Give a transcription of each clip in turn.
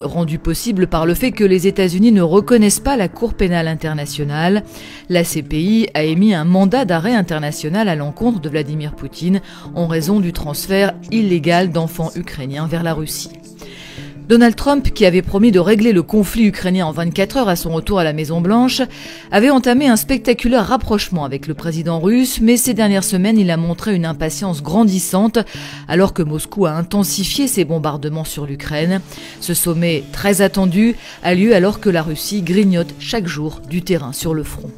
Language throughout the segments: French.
Rendu possible par le fait que les États-Unis ne reconnaissent pas la Cour pénale internationale, la CPI a émis un mandat d'arrêt international à l'encontre de Vladimir Poutine en raison du transfert illégal d'enfants ukrainiens vers la Russie. Donald Trump, qui avait promis de régler le conflit ukrainien en 24 heures à son retour à la Maison-Blanche, avait entamé un spectaculaire rapprochement avec le président russe, mais ces dernières semaines, il a montré une impatience grandissante alors que Moscou a intensifié ses bombardements sur l'Ukraine. Ce sommet, très attendu, a lieu alors que la Russie grignote chaque jour du terrain sur le front.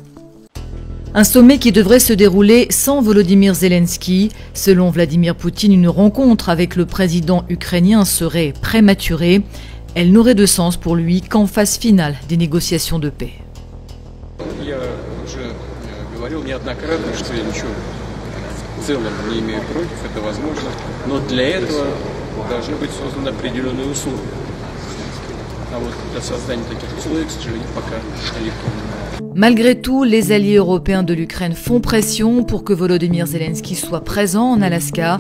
Un sommet qui devrait se dérouler sans Volodymyr Zelensky. Selon Vladimir Poutine, une rencontre avec le président ukrainien serait prématurée. Elle n'aurait de sens pour lui qu'en phase finale des négociations de paix. Malgré tout, les alliés européens de l'Ukraine font pression pour que Volodymyr Zelensky soit présent en Alaska,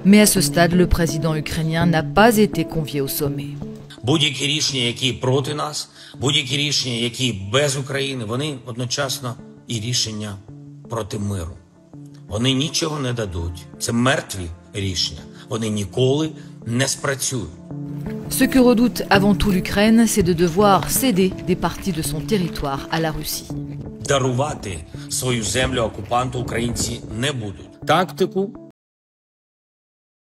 mais à ce stade, le président ukrainien n'a pas été convié au sommet. Будь-які рішення, які проти нас, будь-які рішення, які без України, вони одночасно і рішення проти миру. Вони нічого не дадуть. Це мертві рішення. Вони ніколи не спрацюють. Ce que redoute avant tout l'Ukraine, c'est de devoir céder des parties de son territoire à la Russie. Дарувати свою землю окупанту українці не будуть. Тактику